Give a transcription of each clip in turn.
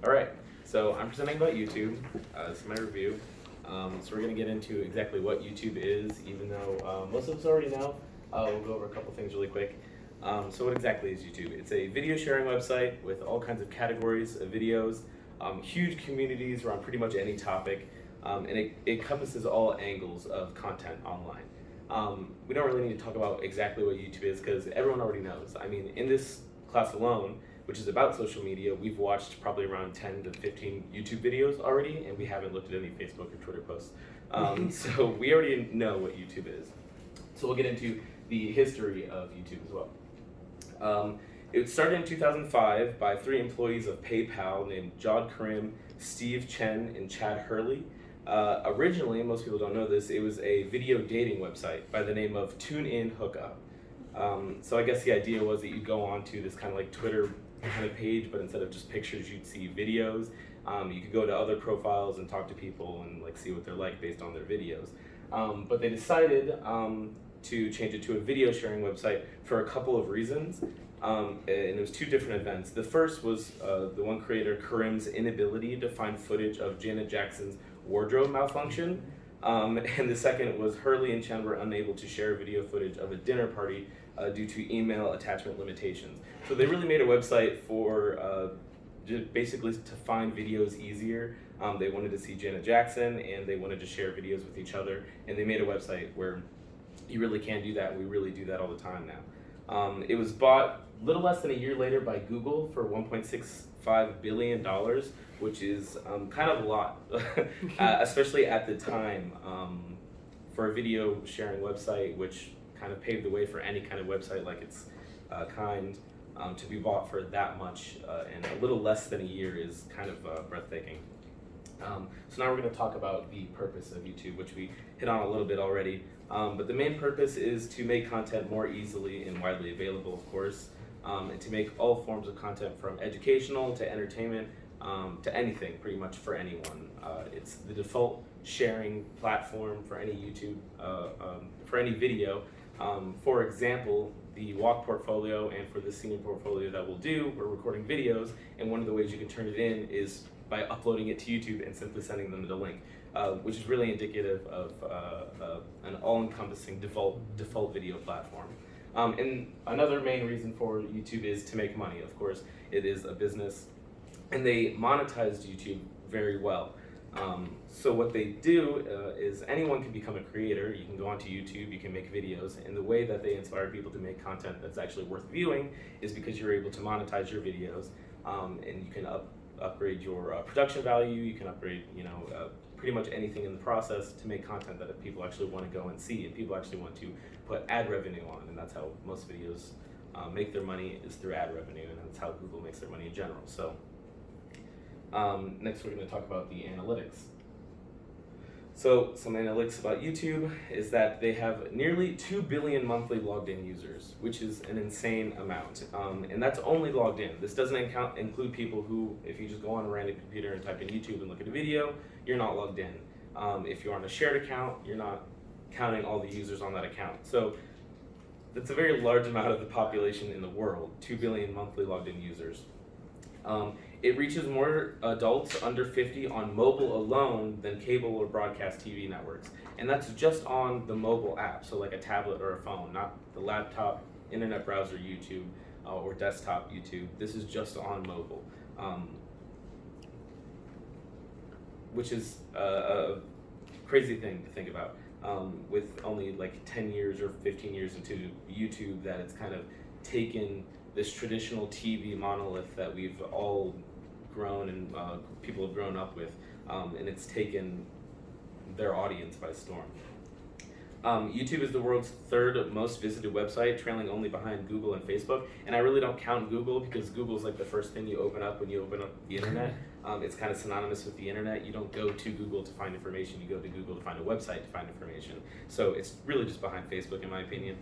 All right, so I'm presenting about YouTube. This is my review. So we're going to get into exactly what YouTube is, even though most of us already know. We'll go over a couple things really quick. So what exactly is YouTube? It's a video sharing website with all kinds of categories of videos, huge communities around pretty much any topic, and it encompasses all angles of content online. We don't really need to talk about exactly what YouTube is because everyone already knows. I mean, in this class alone, which is about social media, we've watched probably around 10 to 15 YouTube videos already, and we haven't looked at any Facebook or Twitter posts. So we already know what YouTube is. So we'll get into the history of YouTube as well. It started in 2005 by 3 employees of PayPal named Jod Karim, Steve Chen, and Chad Hurley. Originally, most people don't know this, it was a video dating website by the name of TuneIn Hookup. So I guess the idea was that you'd go on to this kind of like Twitter kind of page, but instead of just pictures, you'd see videos. You could go to other profiles and talk to people and like see what they're like based on their videos. But they decided to change it to a video sharing website for a couple of reasons. And it was 2 different events. The first was the one creator, Karim's inability to find footage of Janet Jackson's wardrobe malfunction. And the second was Hurley and Chen were unable to share video footage of a dinner party due to email attachment limitations. So they really made a website for just basically to find videos easier. They wanted to see Janet Jackson and they wanted to share videos with each other, and they made a website where you really can do that. We really do that all the time now. It was bought a little less than a year later by Google for $1.65 billion, which is kind of a lot, especially at the time for a video sharing website, which kind of paved the way for any kind of website like its kind to be bought for that much in a little less than a year is kind of breathtaking. So now we're going to talk about the purpose of YouTube, which we hit on a little bit already. But the main purpose is to make content more easily and widely available, of course, and to make all forms of content from educational to entertainment to anything, pretty much for anyone. It's the default sharing platform for any YouTube, for any video. For example, the walk portfolio and for the senior portfolio that we'll do, we're recording videos, and one of the ways you can turn it in is by uploading it to YouTube and simply sending them the link, which is really indicative of an all-encompassing default video platform. And another main reason for YouTube is to make money. Of course, it is a business, and they monetized YouTube very well. So what they do is anyone can become a creator. You can go onto YouTube, you can make videos, and the way that they inspire people to make content that's actually worth viewing is because you're able to monetize your videos, and you can upgrade your production value. You can upgrade, pretty much anything in the process to make content that people actually want to go and see, and people actually want to put ad revenue on, and that's how most videos make their money, is through ad revenue, and that's how Google makes their money in general. So next we're going to talk about the analytics. So some analytics about YouTube is that they have nearly 2 billion monthly logged in users, which is an insane amount. And that's only logged in. This doesn't include people who, if you just go on a random computer and type in YouTube and look at a video, you're not logged in. If you're on a shared account, you're not counting all the users on that account. So that's a very large amount of the population in the world, 2 billion monthly logged in users. It reaches more adults under 50 on mobile alone than cable or broadcast TV networks. And that's just on the mobile app, so like a tablet or a phone, not the laptop, internet browser YouTube, or desktop YouTube. This is just on mobile, which is a crazy thing to think about. With only like 10 years or 15 years into YouTube, that it's kind of taken this traditional TV monolith that we've all grown and people have grown up with, and it's taken their audience by storm. YouTube is the world's 3rd most visited website, trailing only behind Google and Facebook. And I really don't count Google because Google's like the first thing you open up when you open up the internet. It's kind of synonymous with the internet. You don't go to Google to find information, you go to Google to find a website to find information. So it's really just behind Facebook in my opinion.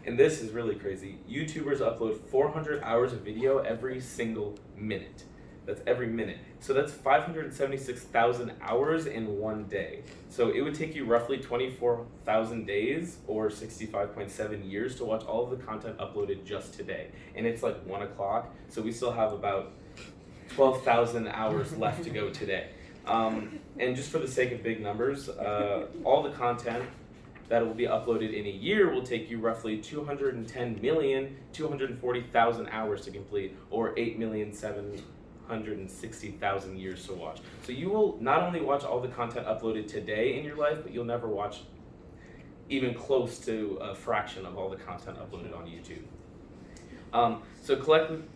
And this is really crazy. YouTubers upload 400 hours of video every single minute. That's every minute. So that's 576,000 hours in one day. So it would take you roughly 24,000 days or 65.7 years to watch all of the content uploaded just today. And it's like 1 o'clock, so we still have about 12,000 hours left to go today. And just for the sake of big numbers, all the content that will be uploaded in a year will take you roughly 210,240,000 hours to complete, or 8,760,000 years to watch. So you will not only watch all the content uploaded today in your life, but you'll never watch even close to a fraction of all the content uploaded on YouTube. So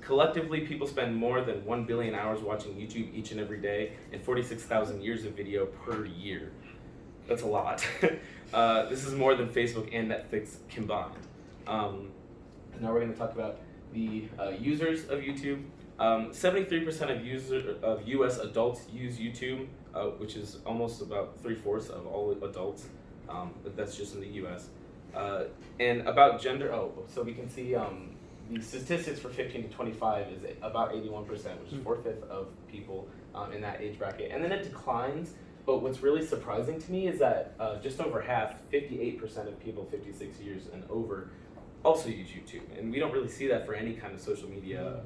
collectively, people spend more than 1 billion hours watching YouTube each and every day, and 46,000 years of video per year. That's a lot. This is more than Facebook and Netflix combined. Now we're going to talk about the users of YouTube. 73% of U.S. adults use YouTube, which is almost about 3/4 of all adults. But that's just in the U.S. And about gender, so we can see the statistics for 15 to 25 is about 81%, which is 4/5 of people in that age bracket. And then it declines. But what's really surprising to me is that just over half, 58% of people 56 years and over, also use YouTube. And we don't really see that for any kind of social media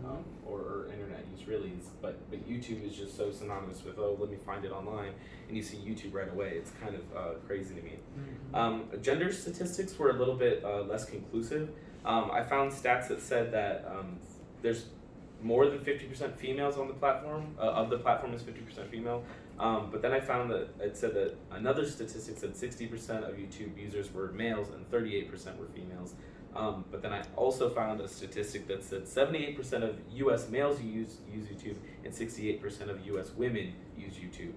or internet use, really. But YouTube is just so synonymous with, let me find it online, and you see YouTube right away. It's kind of crazy to me. Gender statistics were a little bit less conclusive. I found stats that said that there's more than 50% females on the platform, of the platform is 50% female. But then I found that it said that another statistic said 60% of YouTube users were males and 38% were females. But then I also found a statistic that said 78% of US males use YouTube and 68% of US women use YouTube,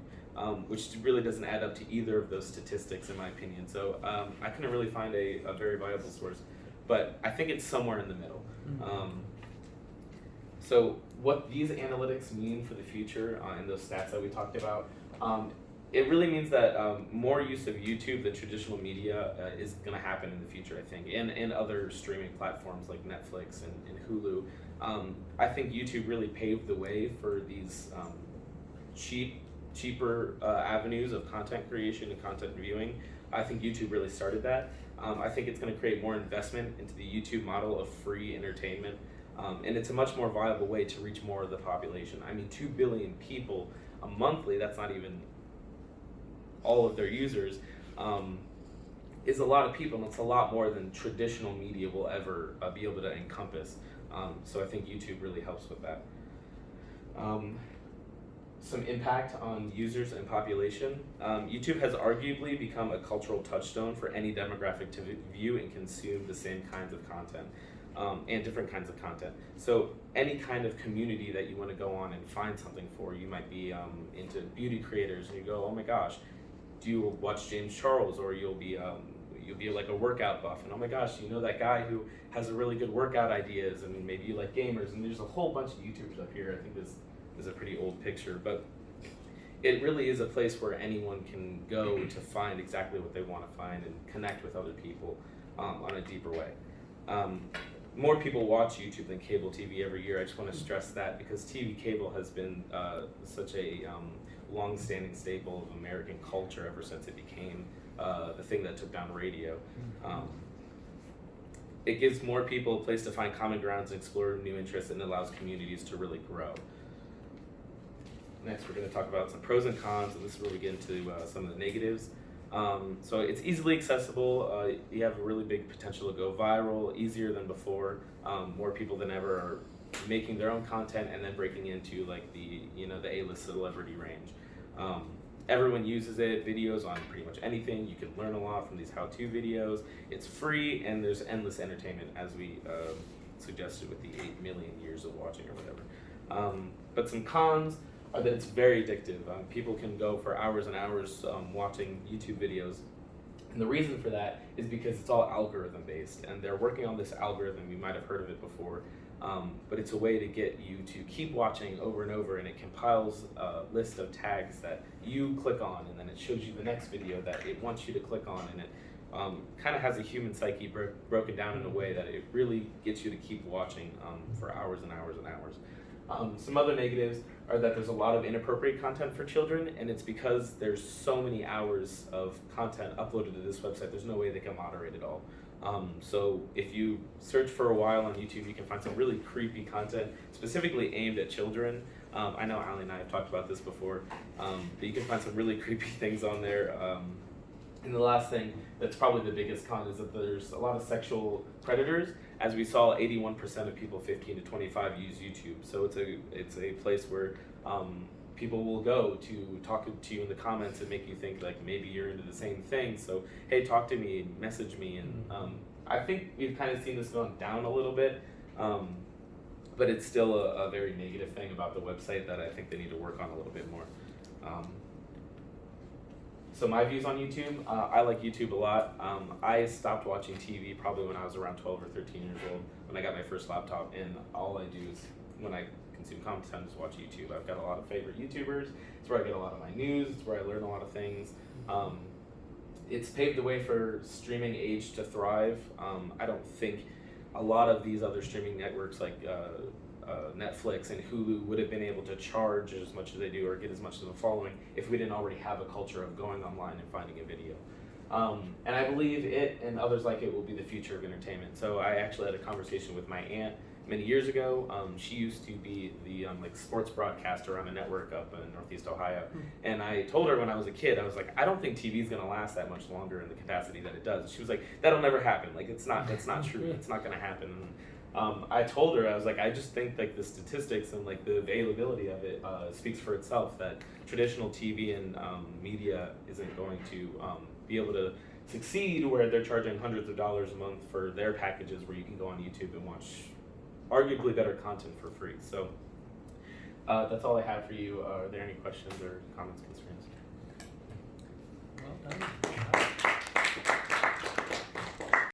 which really doesn't add up to either of those statistics in my opinion. So I couldn't really find a very viable source, but I think it's somewhere in the middle. So what these analytics mean for the future and those stats that we talked about, it really means that more use of YouTube than traditional media is going to happen in the future, I think, and other streaming platforms like Netflix and Hulu. I think YouTube really paved the way for these cheaper avenues of content creation and content viewing. I think YouTube really started that. I think it's going to create more investment into the YouTube model of free entertainment. And it's a much more viable way to reach more of the population. I mean, 2 billion people monthly, that's not even all of their users, is a lot of people, and it's a lot more than traditional media will ever be able to encompass. So I think YouTube really helps with that. Some impact on users and population. YouTube has arguably become a cultural touchstone for any demographic to view and consume the same kinds of content. And different kinds of content. So any kind of community that you want to go on and find something for, you might be into beauty creators, and you go, oh my gosh, do you watch James Charles? Or you'll be like a workout buff, and oh my gosh, you know that guy who has a really good workout ideas, and maybe you like gamers, and there's a whole bunch of YouTubers up here. I think this is a pretty old picture, but it really is a place where anyone can go to find exactly what they want to find and connect with other people on a deeper way. More people watch YouTube than cable TV every year. I just want to stress that because TV cable has been such a long-standing staple of American culture ever since it became the thing that took down radio. It gives more people a place to find common grounds and explore new interests, and allows communities to really grow. Next, we're going to talk about some pros and cons, and this is where we get into some of the negatives. So it's easily accessible. You have a really big potential to go viral, easier than before. More people than ever are making their own content and then breaking into like the A-list celebrity range. Everyone uses it. Videos on pretty much anything. You can learn a lot from these how-to videos. It's free, and there's endless entertainment, as we suggested with the 8 million years of watching or whatever. But some cons are that it's very addictive. People can go for hours and hours watching YouTube videos. And the reason for that is because it's all algorithm based, and they're working on this algorithm. You might have heard of it before, but it's a way to get you to keep watching over and over, and it compiles a list of tags that you click on, and then it shows you the next video that it wants you to click on, and it kind of has a human psyche broken down in a way that it really gets you to keep watching for hours and hours and hours. Some other negatives are that there's a lot of inappropriate content for children, and it's because there's so many hours of content uploaded to this website, there's no way they can moderate it all. So if you search for a while on YouTube, you can find some really creepy content specifically aimed at children. I know Allie and I have talked about this before, but you can find some really creepy things on there. And the last thing that's probably the biggest con is that there's a lot of sexual predators. As we saw, 81% of people 15 to 25 use YouTube. So it's a place where people will go to talk to you in the comments and make you think like maybe you're into the same thing. So hey, talk to me, message me, and I think we've kind of seen this going down a little bit. But it's still a very negative thing about the website that I think they need to work on a little bit more. So my views on YouTube, I like YouTube a lot. I stopped watching TV probably when I was around 12 or 13 years old when I got my first laptop, and all I do is when I consume content is watch YouTube. I've got a lot of favorite YouTubers. It's where I get a lot of my news. It's where I learn a lot of things. It's paved the way for streaming age to thrive. I don't think a lot of these other streaming networks like Netflix and Hulu would have been able to charge as much as they do or get as much of a following if we didn't already have a culture of going online and finding a video. And I believe it and others like it will be the future of entertainment. So I actually had a conversation with my aunt many years ago. She used to be the like sports broadcaster on a network up in Northeast Ohio. And I told her when I was a kid, I was like, I don't think TV is going to last that much longer in the capacity that it does. She was like, that'll never happen. Like that's not true. It's not going to happen. I told her, I was like, I just think like the statistics and like the availability of it speaks for itself, that traditional TV and media isn't going to be able to succeed where they're charging hundreds of dollars a month for their packages where you can go on YouTube and watch arguably better content for free. So that's all I have for you. Are there any questions or comments, concerns? Well done.